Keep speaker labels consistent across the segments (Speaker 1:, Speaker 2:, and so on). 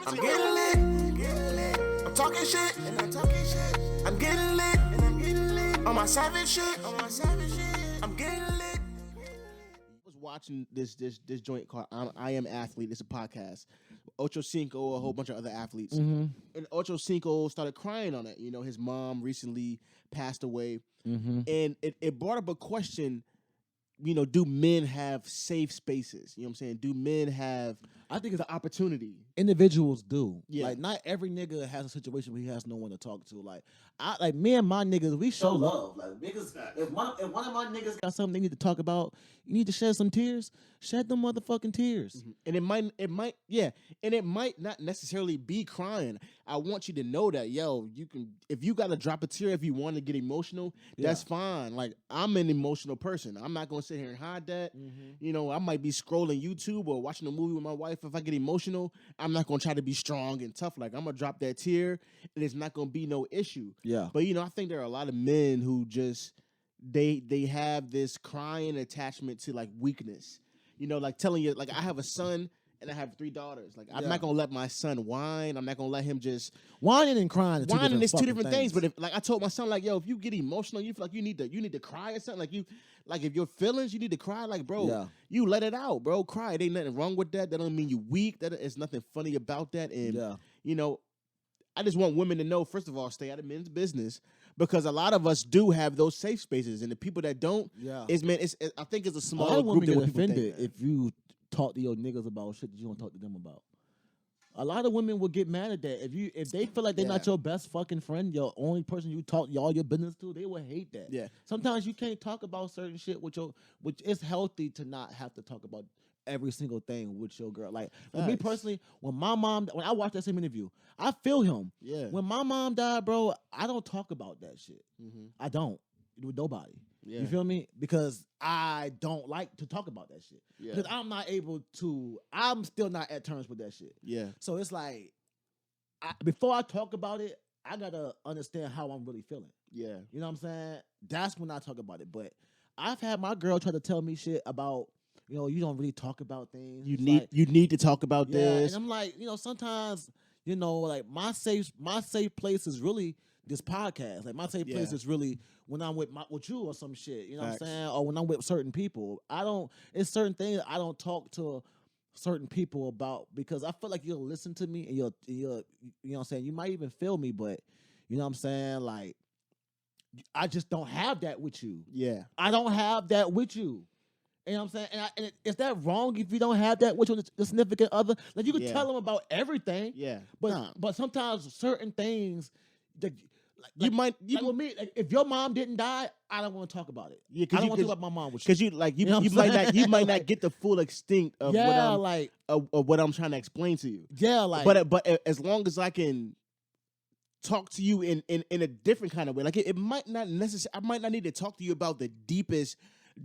Speaker 1: I'm getting lit. I'm talking shit. I'm getting lit. On my savage shit. I'm getting lit. I was watching this joint called I Am Athlete. It's a podcast. Ocho Cinco, a whole bunch of other athletes. And Ocho Cinco started crying on it. You know, his mom recently passed away. And it brought up a question, you know, do men have safe spaces? You know what I'm saying? Do men have, I think it's an opportunity.
Speaker 2: Individuals do.
Speaker 1: Yeah.
Speaker 2: Like, not every nigga has a situation where he has no one to talk to. Like me and my niggas, we show love. Like, niggas, if one of my niggas got something they need to talk about, you need to shed some tears, shed them motherfucking tears.
Speaker 1: And it might not necessarily be crying. I want you to know that, yo, you can, if you got to drop a tear, if you want to get emotional, that's fine. Like, I'm an emotional person. I'm not going to sit here and hide that. You know, I might be scrolling YouTube or watching a movie with my wife. If I get emotional, I'm not going to try to be strong and tough. Like, I'm going to drop that tear and it's not going to be no issue.
Speaker 2: Yeah.
Speaker 1: But, you know, I think there are a lot of men who just, they have this crying attachment to, like, weakness. You know, like telling you, like, I have a son and I have 3 daughters. Like, I'm not gonna let my son whine. I'm not gonna let him just
Speaker 2: whining and crying.
Speaker 1: Whining is two different things. But if, like, I told my son, like, yo, if you get emotional, you feel like you need to cry or something. Like if your feelings, you need to cry. Like, bro, you let it out, bro. Cry. It ain't nothing wrong with that. That don't mean you weak. That is nothing funny about that. And you know, I just want women to know, first of all, stay out of men's business, because a lot of us do have those safe spaces, and the people that don't, I think it's a small group that
Speaker 2: get
Speaker 1: people
Speaker 2: offended
Speaker 1: think,
Speaker 2: if you talk to your niggas about shit that you don't talk to them about. A lot of women will get mad at that. If they feel like they're not your best fucking friend, your only person you talk all your business to, they will hate that.
Speaker 1: Yeah.
Speaker 2: Sometimes you can't talk about certain shit with which is healthy to not have to talk about every single thing with your girl. Like, for me personally, when I watched that same interview, I feel him.
Speaker 1: Yeah.
Speaker 2: When my mom died, bro, I don't talk about that shit. I don't. With nobody.
Speaker 1: Yeah.
Speaker 2: You feel me? Because I don't like to talk about that shit.
Speaker 1: Yeah.
Speaker 2: Because I'm still not at terms with that shit.
Speaker 1: Yeah.
Speaker 2: So it's like, before I talk about it, I gotta understand how I'm really feeling.
Speaker 1: Yeah.
Speaker 2: You know what I'm saying? That's when I talk about it. But I've had my girl try to tell me shit about, you know, you don't really talk about things.
Speaker 1: You need to talk about this.
Speaker 2: And I'm like, you know, sometimes, you know, like my safe place is really this podcast. Like, my safe place is really when I'm with you or some shit. You know what I'm saying? Or when I'm with certain people. It's certain things I don't talk to certain people about, because I feel like you'll listen to me and you'll you know what I'm saying? You might even feel me, but you know what I'm saying? Like, I just don't have that with you.
Speaker 1: Yeah.
Speaker 2: I don't have that with you. You know what I'm saying? And is that wrong if you don't have that with your significant other? Like, you can tell them about everything.
Speaker 1: Yeah.
Speaker 2: But sometimes certain things that
Speaker 1: like
Speaker 2: with me, like, if your mom didn't die, I don't want to talk about it. Yeah, I don't want to talk about my mom with you.
Speaker 1: Because you might not get the full extent of what I'm trying to explain to you.
Speaker 2: Yeah, like,
Speaker 1: but as long as I can talk to you in a different kind of way, like, it might not necessarily, I might not need to talk to you about the deepest,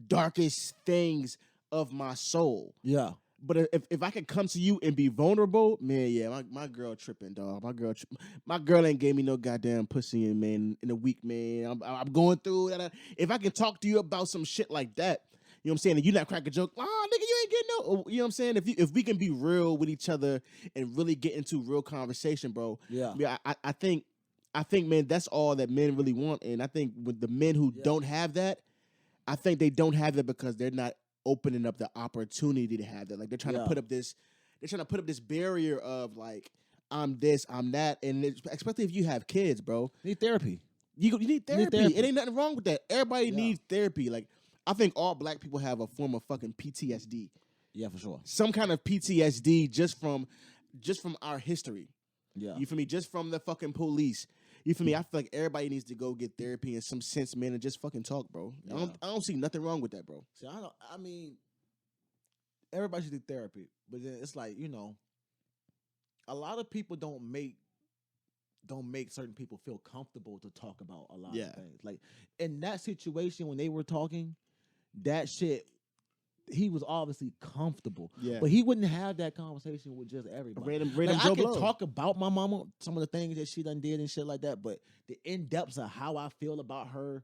Speaker 1: darkest things of my soul.
Speaker 2: Yeah.
Speaker 1: But if I could come to you and be vulnerable, man, my girl tripping, dog. My girl ain't gave me no goddamn pussy in a week, man. I'm going through that. If I can talk to you about some shit like that, you know what I'm saying, and you not crack a joke, nigga, you ain't getting no, you know what I'm saying? If we can be real with each other and really get into real conversation, bro.
Speaker 2: Yeah.
Speaker 1: I think, man, that's all that men really want. And I think with the men who don't have that, I think they don't have it because they're not opening up the opportunity to have that. Like, they're trying to put up this barrier of, like, I'm this, I'm that, and especially if you have kids, bro.
Speaker 2: You need therapy.
Speaker 1: You need therapy. It ain't nothing wrong with that. Everybody needs therapy. Like, I think all black people have a form of fucking PTSD.
Speaker 2: Yeah, for sure.
Speaker 1: Some kind of PTSD just from our history.
Speaker 2: Yeah.
Speaker 1: You feel me? Just from the fucking police. You feel me? I feel like everybody needs to go get therapy in some sense, man, and just fucking talk, bro. Yeah. I don't see nothing wrong with that, bro.
Speaker 2: See, I mean, everybody should do therapy, but then it's like, you know, a lot of people don't make certain people feel comfortable to talk about a lot of things. Like, in that situation when they were talking, that shit, he was obviously comfortable. Yeah. But he wouldn't have that conversation with just everybody.
Speaker 1: Random
Speaker 2: I can talk about my mama, some of the things that she done did and shit like that, but the in-depths of how I feel about her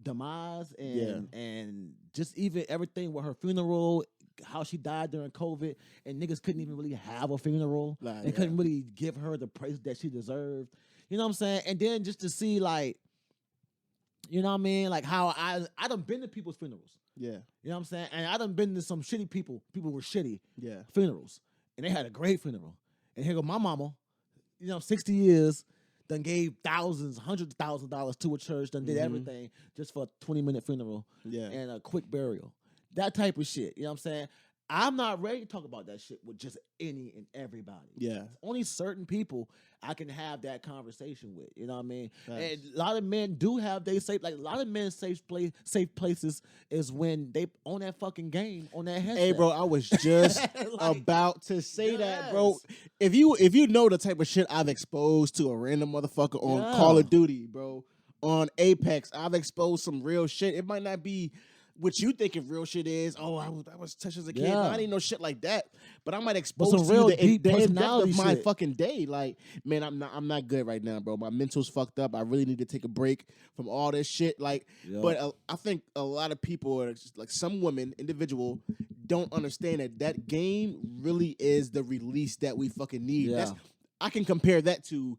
Speaker 2: demise and just even everything with her funeral, how she died during COVID, and niggas couldn't even really have a funeral.
Speaker 3: Like,
Speaker 2: They couldn't really give her the praise that she deserved. You know what I'm saying? And then just to see like, you know what I mean? Like how I done been to people's funerals.
Speaker 3: Yeah.
Speaker 2: You know what I'm saying? And I done been to some shitty people. People were shitty.
Speaker 3: Yeah.
Speaker 2: Funerals. And they had a great funeral. And here go my mama, 60 years, done gave thousands, hundreds of thousands of dollars to a church, done did everything just for a 20-minute funeral and a quick burial. That type of shit. You know what I'm saying? I'm not ready to talk about that shit with just any and everybody.
Speaker 3: Yeah.
Speaker 2: Only certain people I can have that conversation with. You know what I mean?
Speaker 3: Nice.
Speaker 2: And a lot of men do have they safe, like a lot of men's safe places is when they on that fucking game, on that headset.
Speaker 3: Hey, bro, I was just
Speaker 2: like,
Speaker 3: about to say that, bro. If you know the type of shit I've exposed to a random motherfucker on Call of Duty, bro, on Apex, I've exposed some real shit. It might not be what you think of real shit is. Oh, I was touched as a kid. No, I didn't know shit like that. But I might expose
Speaker 2: some
Speaker 3: to
Speaker 2: real
Speaker 3: you
Speaker 2: deep
Speaker 3: the
Speaker 2: personality
Speaker 3: of my
Speaker 2: shit.
Speaker 3: fucking day. Like, man, I'm not good right now, bro. My mental's fucked up. I really need to take a break from all this shit. Like, but I think a lot of people are just, like some women, individual, don't understand that game really is the release that we fucking need.
Speaker 2: Yeah.
Speaker 3: I can compare that to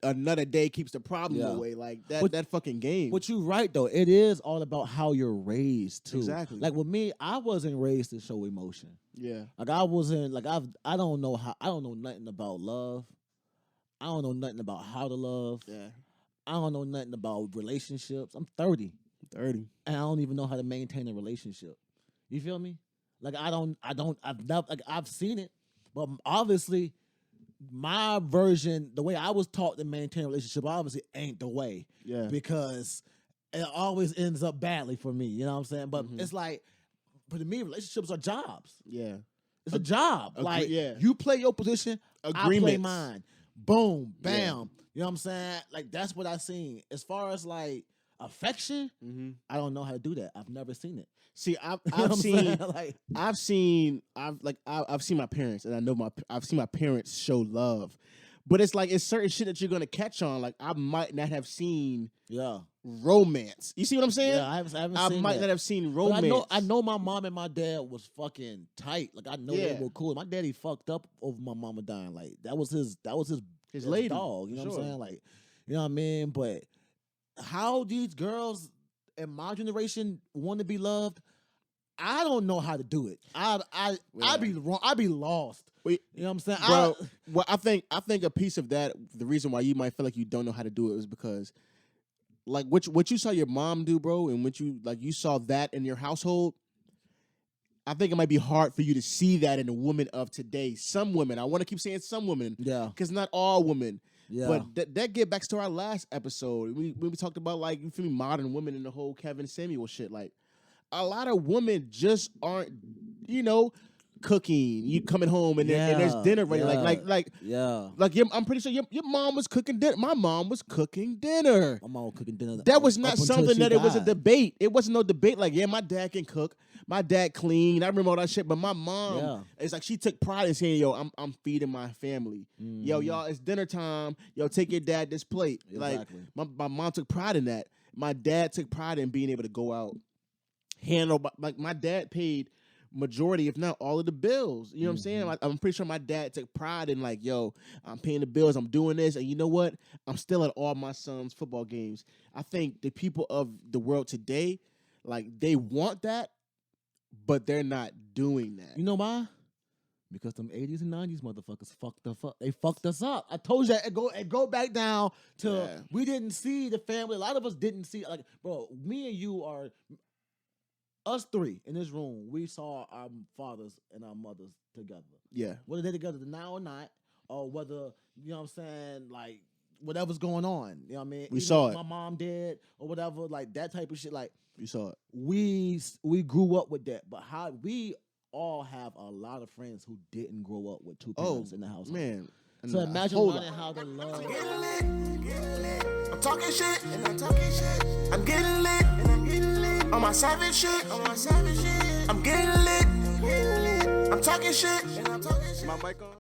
Speaker 3: another day keeps the problem away. Like that fucking game.
Speaker 2: But you're right though. It is all about how you're raised too.
Speaker 3: Exactly.
Speaker 2: Like with me, I wasn't raised to show emotion.
Speaker 3: Yeah.
Speaker 2: Like I wasn't like I don't know nothing about love. I don't know nothing about how to love.
Speaker 3: Yeah.
Speaker 2: I don't know nothing about relationships. I'm 30.
Speaker 3: 30.
Speaker 2: And I don't even know how to maintain a relationship. You feel me? Like I've seen it, but obviously my version, the way I was taught to maintain a relationship, obviously ain't the way.
Speaker 3: Yeah.
Speaker 2: Because it always ends up badly for me. You know what I'm saying? But it's like, for me, relationships are jobs.
Speaker 3: Yeah.
Speaker 2: It's a job. Like, you play your position, I play mine. Boom, bam.
Speaker 3: Yeah.
Speaker 2: You know what I'm saying? Like, that's what I seen. As far as, like, affection, I don't know how to do that. I've never seen it.
Speaker 3: See, I've seen my parents, and I know I've seen my parents show love, but it's like it's certain shit that you're gonna catch on. Like I might not have seen romance. You see what I'm saying?
Speaker 2: Yeah, I haven't seen
Speaker 3: I might
Speaker 2: that.
Speaker 3: not have seen romance.
Speaker 2: But I know my mom and my dad was fucking tight. Like I know they were cool. My daddy fucked up over my mama dying. Like that was his
Speaker 3: lady
Speaker 2: dog. You know what I'm saying? Like, you know what I mean? But how these girls in my generation want to be loved, I don't know how to do it. I be wrong. I be lost. You know what I'm saying?
Speaker 3: Bro, well, I think a piece of that, the reason why you might feel like you don't know how to do it is because like what you saw your mom do, bro, and what you saw that in your household, I think it might be hard for you to see that in a woman of today. Some women, I want to keep saying some women, because not all women. Yeah. But that get back to our last episode. We talked about like, you feel me, modern women and the whole Kevin Samuel shit. Like a lot of women just aren't, cooking. You coming home and there's dinner ready. I'm pretty sure your mom was cooking dinner. My mom was cooking dinner.
Speaker 2: My mom was cooking dinner.
Speaker 3: That was not something that it was a debate. It wasn't no debate. Like, my dad can cook. My dad clean. I remember all that shit. But my mom, it's like she took pride in saying, "Yo, I'm feeding my family. Yo, y'all, it's dinner time. Yo, take your dad this plate." Exactly. Like my mom took pride in that. My dad took pride in being able to go out, handle. Like my dad paid majority, if not all of the bills. You know what I'm saying? Like, I'm pretty sure my dad took pride in like, yo, I'm paying the bills, I'm doing this, and you know what? I'm still at all my son's football games. I think the people of the world today, like, they want that, but they're not doing that.
Speaker 2: You know why? Because them 80s and 90s motherfuckers they fucked us up. I told you that it go back down to we didn't see the family. A lot of us didn't see, like, bro, me and you are us three in this room, we saw our fathers and our mothers together. Yeah. Whether they're together now or not, or whether, you know what I'm saying, like, whatever's going on. You know what I mean?
Speaker 3: We saw it.
Speaker 2: My mom dead or whatever, like, that type of shit. Like,
Speaker 3: we saw it.
Speaker 2: We grew up with that. But how we all have a lot of friends who didn't grow up with two parents in the house.
Speaker 3: Man.
Speaker 2: So imagine learning how to love.
Speaker 1: I'm getting lit. I'm talking shit. I'm getting lit. On my savage shit. I'm getting lit. I'm talking shit. My mic on.